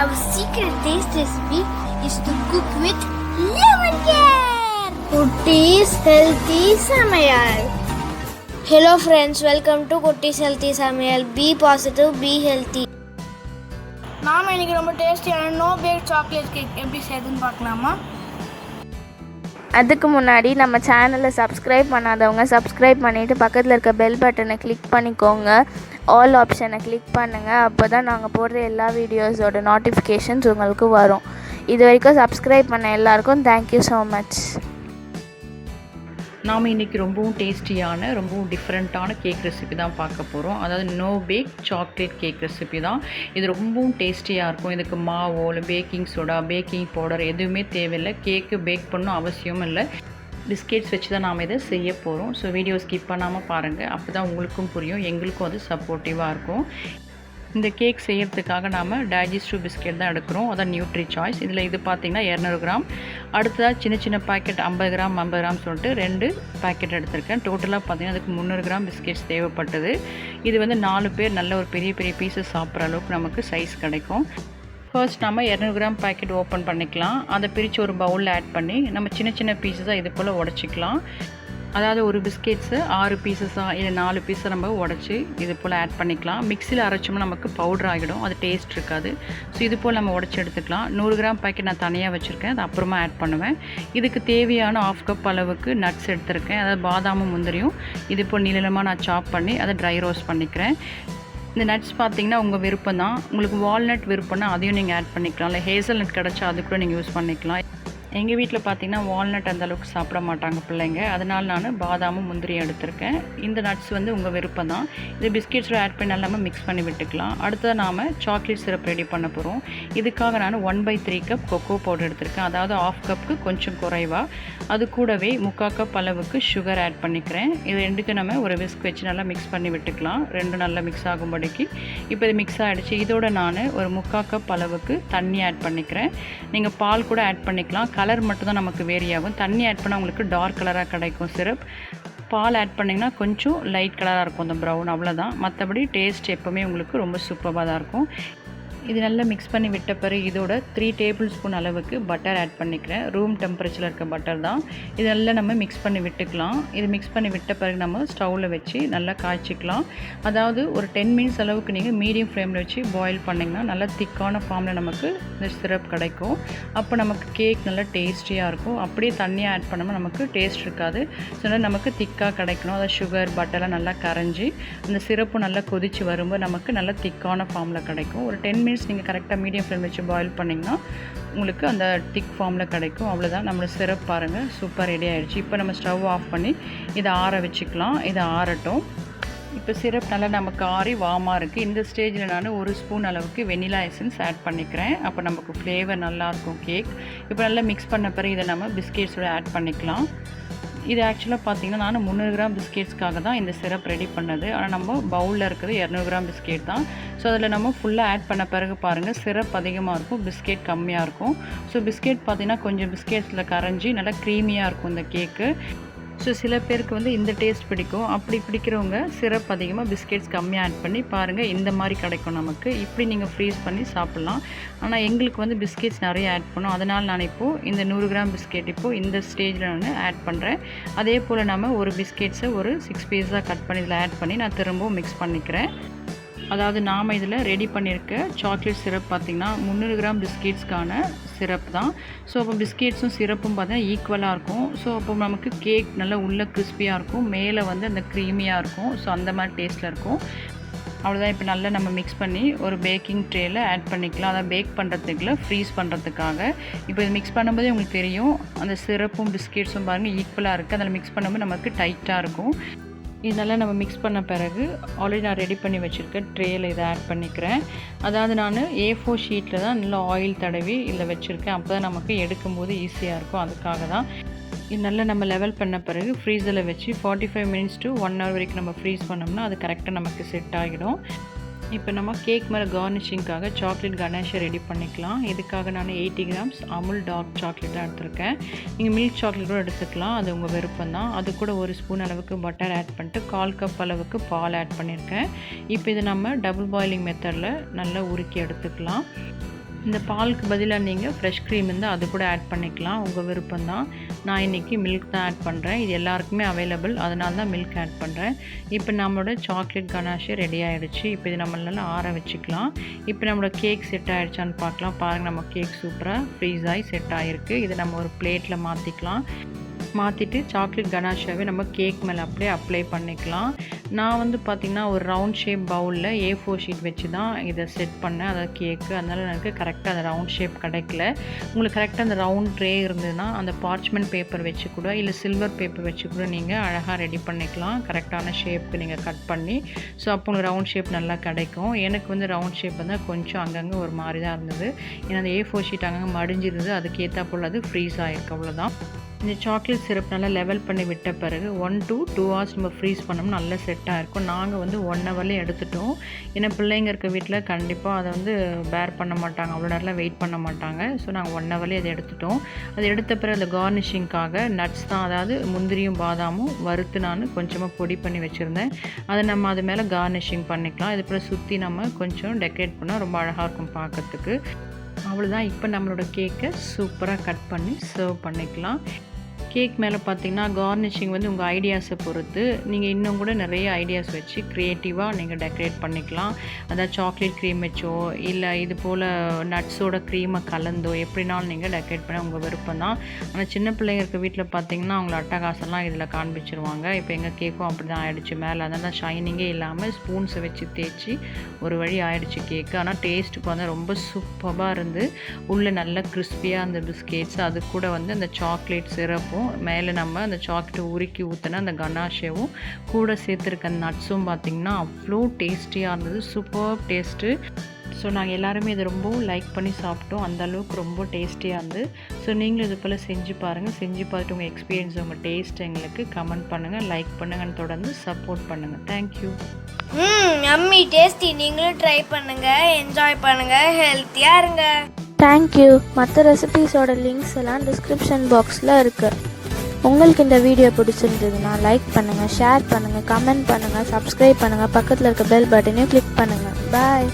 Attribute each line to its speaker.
Speaker 1: Our secret taste recipe is to cook with lemon care. Kutties healthy Samayal. Hello friends, welcome to Kutties healthy Samayal. Be positive, be healthy. நாம இன்னைக்கு ரொம்ப டேஸ்டியான no bake chocolate cake எப்படி செய்யறதுன்னு பார்க்கலாமா?
Speaker 2: அதுக்கு முன்னாடி நம்ம சேனலை சப்ஸ்கிரைப் பண்ணாதவங்க சப்ஸ்கிரைப் பண்ணிவிட்டு பக்கத்தில் இருக்க பெல் பட்டனை கிளிக் பண்ணிக்கோங்க. ஆல் ஆப்ஷனை கிளிக் பண்ணுங்கள். அப்போ தான் நாங்கள் போடுற எல்லா வீடியோஸோட நோட்டிஃபிகேஷன்ஸ் உங்களுக்கு வரும். இது வரைக்கும் சப்ஸ்கிரைப் பண்ண எல்லாருக்கும் தேங்க்யூ ஸோ மச்.
Speaker 3: நாம் இன்றைக்கி ரொம்பவும் டேஸ்டியான ரொம்பவும் டிஃப்ரெண்ட்டான கேக் ரெசிபி தான் பார்க்க போகிறோம். அதாவது no bake chocolate cake recipe தான். இது ரொம்பவும் டேஸ்டியாக இருக்கும். இதுக்கு மாவோ இல்லை பேக்கிங் சோடா பேக்கிங் பவுடர் எதுவுமே தேவையில்லை. கேக்கு பேக் பண்ணணும் அவசியமும் இல்லை. பிஸ்கெட்ஸ் வச்சு தான் நாம் இதை செய்ய போகிறோம். ஸோ வீடியோ ஸ்கிப் பண்ணாமல் பாருங்கள். அப்போ தான் உங்களுக்கும் புரியும், எங்களுக்கும் அது சப்போர்ட்டிவாக இருக்கும். இந்த கேக் செய்கிறதுக்காக நாம் டைஜஸ்டிவ் பிஸ்கெட் தான் எடுக்கிறோம். அதான் நியூட்ரி சாய்ஸ். இதில் இது பார்த்திங்கன்னா 200 கிராம். அடுத்ததாக சின்ன சின்ன பாக்கெட் 50 கிராம் 50 கிராம் சொல்லிட்டு 2 பாக்கெட் எடுத்திருக்கேன். டோட்டலாக பார்த்திங்கன்னா அதுக்கு 300 கிராம் பிஸ்கெட்ஸ் தேவைப்பட்டது. இது வந்து 4 பேர் நல்ல ஒரு பெரிய பெரிய பீசஸ் சாப்பிட்ற அளவுக்கு நமக்கு சைஸ் கிடைக்கும். ஃபர்ஸ்ட் நம்ம 200 கிராம் பாக்கெட் ஓப்பன் பண்ணிக்கலாம். அதை பிரித்து ஒரு பவுலில் ஆட் பண்ணி நம்ம சின்ன சின்ன பீஸஸாக இது போல் உடச்சிக்கலாம். அதாவது ஒரு பிஸ்கெட்ஸு 6 பீசஸாக இல்லை 4 பீஸை நம்ம உடச்சி இது போல் ஆட் பண்ணிக்கலாம். மிக்சியில் அரைச்சோம்னா நமக்கு பவுடர் ஆகிடும், அது டேஸ்ட் இருக்காது. ஸோ இது போல் நம்ம உடச்சி எடுத்துக்கலாம். 100 கிராம் பாக்கெட் நான் தனியாக வச்சுருக்கேன், அது அப்புறமா ஆட் பண்ணுவேன். இதுக்கு தேவையான 1/2 கப் அளவுக்கு நட்ஸ் எடுத்திருக்கேன். அதாவது பாதாமும் முந்திரியும் இது போல் நீளமாக நான் சாப் பண்ணி அதை ட்ரை ரோஸ்ட் பண்ணிக்கிறேன். இந்த நட்ஸ் பார்த்திங்கன்னா உங்கள் விருப்பம் தான். உங்களுக்கு வால்நட் விருப்பம்னா அதையும் நீங்கள் ஆட் பண்ணிக்கலாம். இல்லை ஹேசல் நட் கிடச்சா அது கூட நீங்கள் யூஸ் பண்ணிக்கலாம். எங்கள் வீட்டில் பார்த்திங்கன்னா வால்நட் அந்தளவுக்கு சாப்பிட மாட்டாங்க பிள்ளைங்க, அதனால் நான் பாதாமும் முந்திரியும் எடுத்திருக்கேன். இந்த நட்ஸ் வந்து உங்கள் விருப்பம் தான். இது பிஸ்கெட்ஸில் ஆட் பண்ணி நல்லா மிக்ஸ் பண்ணி விட்டுக்கலாம். அடுத்தது நாம் சாக்லேட் சிரப் ரெடி பண்ண போகிறோம். இதுக்காக நான் 1/3 கப் கொக்கோ பவுடர் எடுத்திருக்கேன். அதாவது 1/2 கப்புக்கு கொஞ்சம் குறைவாக. அது கூடவே 3/4 கப் அளவுக்கு சுகர் ஆட் பண்ணிக்கிறேன். இது ரெண்டுக்கும் நம்ம ஒரு விஸ்க் வச்சு நல்லா மிக்ஸ் பண்ணி விட்டுக்கலாம், ரெண்டும் நல்லா மிக்ஸ் ஆகும்படிக்கு. இப்போ இது மிக்ஸ் ஆகிடுச்சு. இதோட நான் ஒரு 3/4 கப் அளவுக்கு தண்ணி ஆட் பண்ணிக்கிறேன். நீங்கள் பால் கூட ஆட் பண்ணிக்கலாம். கலர் மட்டும் தான் நமக்கு வேரி ஆகும். தண்ணி ஆட் பண்ணால் உங்களுக்கு டார்க் கலராக கிடைக்கும் சிரப். பால் ஆட் பண்ணிங்கன்னா கொஞ்சம் லைட் கலராக இருக்கும், அந்த ப்ரௌன், அவ்வளோதான். மற்றபடி டேஸ்ட் எப்போவுமே உங்களுக்கு ரொம்ப சூப்பராக தான் இருக்கும். இது நல்லா மிக்ஸ் பண்ணி விட்ட பிறகு இதோட 3 டேபிள் ஸ்பூன் அளவுக்கு பட்டர் ஆட் பண்ணிக்கிறேன். ரூம் டெம்பரேச்சரில் இருக்க பட்டர் தான். இது நல்லா நம்ம மிக்ஸ் பண்ணி விட்டுக்கலாம். இது மிக்ஸ் பண்ணி விட்ட பிறகு நம்ம ஸ்டவ்வில் வச்சு நல்லா காய்ச்சிக்கலாம். அதாவது ஒரு 10 மினிட்ஸ் அளவுக்கு நீங்கள் மீடியம் ஃப்ளேமில் வச்சு பாயில் பண்ணிங்கன்னா நல்லா திக்கான ஃபார்மில் நமக்கு இந்த சிரப் கிடைக்கும். அப்போ நமக்கு கேக் நல்லா டேஸ்டியாக இருக்கும். அப்படியே தண்ணியாக ஆட் பண்ணாமல் நமக்கு டேஸ்ட் இருக்காது. ஸோ நமக்கு திக்காக கிடைக்கணும். அதை சுகர் பட்டர்லாம் நல்லா கரைஞ்சி அந்த சிரப்பும் நல்லா கொதித்து வரும்போது நமக்கு நல்லா திக்கான ஃபார்மில் கிடைக்கும். ஒரு 10 மினிட்ஸ் நீங்கள் கரெக்டாக மீடியம் ஃப்ளேம் வச்சு பாயில் பண்ணிங்கன்னா உங்களுக்கு அந்த திக் ஃபார்மில் கிடைக்கும். அவ்வளோதான், நம்மளோட சிரப் பாருங்கள் சூப்பர் ரெடி ஆகிடுச்சு. இப்போ நம்ம ஸ்டவ் ஆஃப் பண்ணி இதை ஆற வச்சுக்கலாம். இதை ஆறட்டும். இப்போ சிரப் நல்லா நமக்கு ஆறி வார்மாக இருக்குது. இந்த ஸ்டேஜில் நான் 1 ஸ்பூன் அளவுக்கு வெனிலா எசன்ஸ் ஆட் பண்ணிக்கிறேன். அப்போ நமக்கு ஃப்ளேவர் நல்லாயிருக்கும் கேக். இப்போ நல்லா மிக்ஸ் பண்ண பிறகு இதை நம்ம பிஸ்கெட்ஸோட ஆட் பண்ணிக்கலாம். இது ஆக்சுவலாக பார்த்திங்கன்னா நான் 300 கிராம் பிஸ்கெட்ஸ்க்காக தான் இந்த சிரப் ரெடி பண்ணது. ஆனால் நம்ம பவுலில் இருக்கிறது 200 கிராம் பிஸ்கெட் தான். ஸோ அதில் நம்ம ஃபுல்லாக ஆட் பண்ண பிறகு பாருங்கள் சிரப் அதிகமாக இருக்கும், பிஸ்கெட் கம்மியாக இருக்கும். ஸோ பிஸ்கெட் பார்த்திங்கன்னா கொஞ்சம் பிஸ்கெட்ஸில் கரைஞ்சி நல்லா க்ரீமியாக இருக்கும் இந்த கேக்கு. ஸோ சில பேருக்கு வந்து இந்த டேஸ்ட் பிடிக்கும். அப்படி பிடிக்கிறவங்க சிரப் அதிகமாக பிஸ்கெட்ஸ் கம்மியாக ஆட் பண்ணி பாருங்கள், இந்த மாதிரி கிடைக்கும் நமக்கு. இப்படி நீங்கள் ஃப்ரீஸ் பண்ணி சாப்பிட்லாம். ஆனால் எங்களுக்கு வந்து பிஸ்கெட்ஸ் நிறைய ஆட் பண்ணோம். அதனால் நான் இப்போது இந்த 100 கிராம் பிஸ்கெட் இப்போது இந்த ஸ்டேஜில் நான் ஆட் பண்ணுறேன். அதே போல் நம்ம ஒரு பிஸ்கெட்ஸை ஒரு 6 பீஸாக கட் பண்ணி இதில் ஆட் பண்ணி நான் திரும்பவும் மிக்ஸ் பண்ணிக்கிறேன். அதாவது நாம் இதில் ரெடி பண்ணியிருக்க சாக்லேட் சிரப் பார்த்திங்கன்னா 300 கிராம் பிஸ்கெட்ஸ்க்கான சிரப் தான். ஸோ அப்போ பிஸ்கெட்ஸும் சிரப்பும் பார்த்தீங்கன்னா ஈக்குவலாக இருக்கும். ஸோ அப்போ நமக்கு கேக் நல்லா உள்ளே கிறிஸ்பியாக இருக்கும், மேலே வந்து அந்த க்ரீமியாக இருக்கும். ஸோ அந்த மாதிரி டேஸ்ட்டில் இருக்கும். அவ்வளோதான். இப்போ நல்லா நம்ம மிக்ஸ் பண்ணி ஒரு பேக்கிங் ட்ரேயில் ஆட் பண்ணிக்கலாம். அதை பேக் பண்ணுறதுக்குள்ள ஃப்ரீஸ் பண்ணுறதுக்காக. இப்போ இது மிக்ஸ் பண்ணும்போதே உங்களுக்கு தெரியும் அந்த சிரப்பும் பிஸ்கெட்ஸும் பாருங்கள் ஈக்குவலாக இருக்குது. அதில் மிக்ஸ் பண்ணும்போது நமக்கு டைட்டாக இருக்கும். இதெல்லாம் நம்ம மிக்ஸ் பண்ண பிறகு ஆல்ரெடி நான் ரெடி பண்ணி வச்சுருக்க ட்ரேயில் இதை ஆட் பண்ணிக்கிறேன். அதாவது நான் A4 ஷீட்டில் தான் நல்லா ஆயில் தடவி இதில் வச்சுருக்கேன். அப்போ தான் நமக்கு எடுக்கும்போது ஈஸியாக இருக்கும், அதுக்காக தான். இது நல்லா நம்ம லெவல் பண்ண பிறகு ஃப்ரீசரில் வச்சு 45 மினிட்ஸ் to 1 hour வரைக்கும் நம்ம ஃப்ரீஸ் பண்ணோம்னா அது கரெக்டாக நமக்கு செட் ஆகிடும். இப்போ நம்ம கேக் மேலே கார்னிஷிங்காக சாக்லேட் கணேஷை ரெடி பண்ணிக்கலாம். இதுக்காக நான் 80 கிராம்ஸ் அமுல் டார்க் சாக்லேட் தான் எடுத்திருக்கேன். நீங்கள் மில்க் சாக்லேட் கூட எடுத்துக்கலாம், அது உங்கள் விருப்பம் தான். அது கூட 1 ஸ்பூன் அளவுக்கு பட்டர் ஆட் பண்ணிட்டு 1/4 கப் அளவுக்கு பால் ஆட் பண்ணியிருக்கேன். இப்போ இதை நம்ம டபுள் பாயிலிங் மெத்தடில் நல்லா உருக்கி எடுத்துக்கலாம். இந்த பாலுக்கு பதிலாக நீங்கள் ஃப்ரெஷ் க்ரீம் இருந்தால் அது கூட ஆட் பண்ணிக்கலாம், உங்கள் விருப்பம்தான். நான் இன்றைக்கி மில்க் தான் ஆட் பண்ணுறேன். இது எல்லாருக்குமே அவைலபிள், அதனால தான் மில்க் ஆட் பண்ணுறேன். இப்போ நம்மளோட சாக்லேட் கனாஷே ரெடி ஆகிடுச்சு. இப்போ இது நம்ம நல்லா ஆற வச்சுக்கலாம். இப்போ நம்மளோட கேக் செட் ஆகிடுச்சான்னு பார்க்கலாம். பாருங்கள், நம்ம கேக் சூப்பராக ஃப்ரீஸ் ஆகி செட் ஆகிருக்கு. இதை நம்ம ஒரு பிளேட்டில் மாற்றிக்கலாம். மாற்றிட்டு சாக்லேட் கனாஷாவே நம்ம கேக் மேலே அப்படியே அப்ளை பண்ணிக்கலாம். நான் வந்து பார்த்திங்கன்னா ஒரு ரவுண்ட் ஷேப் பவுலில் A4 ஷீட் வச்சு தான் இதை செட் பண்ணேன், அதாவது கேக்கு. அதனால் எனக்கு கரெக்டாக அந்த ரவுண்ட் ஷேப் கிடைக்கல. உங்களுக்கு கரெக்டாக அந்த ரவுண்ட் ட்ரே இருந்ததுன்னா அந்த பார்ச்மெண்ட் பேப்பர் வச்சு கூட இல்லை சில்வர் பேப்பர் வச்சு கூட நீங்கள் அழகாக ரெடி பண்ணிக்கலாம், கரெக்டான ஷேப்புக்கு நீங்கள் கட் பண்ணி. ஸோ அப்போ உங்களுக்கு ரவுண்ட் ஷேப் நல்லா கிடைக்கும். எனக்கு வந்து ரவுண்ட் ஷேப் வந்து கொஞ்சம் அங்கங்கே ஒரு மாதிரி தான் இருந்தது. ஏன்னா அந்த A4 ஷீட் அங்கங்கே மடிஞ்சிருந்தது, அதுக்கேற்றா போல் அது ஃப்ரீஸ் ஆகிருக்கு, அவ்வளோதான். இந்த சாக்லேட் சிரப் நல்லா லெவல் பண்ணி விட்ட பிறகு 1 to 2 hours நம்ம ஃப்ரீஸ் பண்ணோம்னா நல்லா செட்டாக இருக்கும். நாங்கள் வந்து 1 hourலேயே எடுத்துட்டோம். ஏன்னா பிள்ளைங்க இருக்க வீட்டில் கண்டிப்பாக அதை வந்து பேர் பண்ண மாட்டாங்க, அவ்வளோ நேரம்லாம் வெயிட் பண்ண மாட்டாங்க. ஸோ நாங்கள் 1 hourலேயே அதை எடுத்துட்டோம். அது எடுத்த பிறகு அந்த கார்னிஷிங்காக நட்ஸ் தான், அதாவது முந்திரியும் பாதாமும் வறுத்து நான் கொஞ்சமாக பொடி பண்ணி வச்சுருந்தேன். அதை நம்ம அது மேலே கார்னிஷிங் பண்ணிக்கலாம். இது பிறகு சுற்றி நம்ம கொஞ்சம் டெக்கரேட் பண்ணால் ரொம்ப அழகாக இருக்கும் பார்க்கறதுக்கு. அவ்வளோதான். இப்போ நம்மளோட கேக்கை சூப்பராக கட் பண்ணி சர்வ் பண்ணிக்கலாம். கேக் மேலே பார்த்திங்கன்னா கார்னிஷிங் வந்து உங்கள் ஐடியாஸை பொறுத்து நீங்கள் இன்னும் கூட நிறைய ஐடியாஸ் வச்சு க்ரியேட்டிவாக நீங்கள் டெக்கரேட் பண்ணிக்கலாம். அதாவது சாக்லேட் க்ரீம் வச்சோ இல்லை இது போல் நட்ஸோட க்ரீமை கலந்தோ எப்படினாலும் நீங்கள் டெக்கரேட் பண்ண உங்கள் விருப்பம் தான். ஆனால் சின்ன பிள்ளைங்க இருக்க வீட்டில் பார்த்திங்கன்னா அவங்கள அட்டகாசம்லாம் இதில் காண்பிச்சிருவாங்க. இப்போ எங்கள் கேக்கும் அப்படி தான் ஆகிடுச்சு. மேலே அதனால் ஷைனிங்கே இல்லாமல் ஸ்பூன்ஸை வச்சு தேய்ச்சி ஒரு வழி ஆகிடுச்சு கேக்கு. ஆனால் டேஸ்ட்டுக்கு வந்து ரொம்ப சூப்பராக இருந்து உள்ளே நல்லா கிறிஸ்பியாக அந்த பிஸ்கெட்ஸ், அது கூட வந்து அந்த சாக்லேட் சிரப்பும் மேலே நம்ம அந்த சாக்லேட்டை உருக்கி ஊற்றின அந்த கனாஷேவும் கூட சேர்த்துருக்க நட்ஸும் பார்த்திங்கன்னா அவ்வளோ டேஸ்டியாக இருந்தது. Super taste. ஸோ நாங்கள் எல்லாருமே இதை ரொம்ப லைக் பண்ணி சாப்பிட்டோம். அந்த அளவுக்கு ரொம்ப டேஸ்டியாக இருந்து. ஸோ நீங்களும் இது போல் செஞ்சு பாருங்கள். செஞ்சு பார்த்துட்டு உங்கள் எக்ஸ்பீரியன்ஸ், உங்கள் டேஸ்ட் எங்களுக்கு கமெண்ட் பண்ணுங்கள், லைக் பண்ணுங்கன்னு தொடர்ந்து சப்போர்ட் பண்ணுங்கள். தேங்க்யூ.
Speaker 1: அம்மி டேஸ்டி. நீங்களும் ட்ரை பண்ணுங்கள், என்ஜாய் பண்ணுங்கள், ஹெல்த்தியாக இருங்க.
Speaker 2: தேங்க்யூ. மற்ற ரெசிபீஸோட லிங்க்ஸ் எல்லாம் டிஸ்கிரிப்ஷன் பாக்ஸில் இருக்குது. உங்களுக்கு இந்த வீடியோ பிடிச்சிருந்ததுன்னா லைக் பண்ணுங்கள், ஷேர் பண்ணுங்கள், கமெண்ட் பண்ணுங்கள், சப்ஸ்கிரைப் பண்ணுங்கள், பக்கத்தில் இருக்க பெல் பட்டனையும் கிளிக் பண்ணுங்கள். பாய்.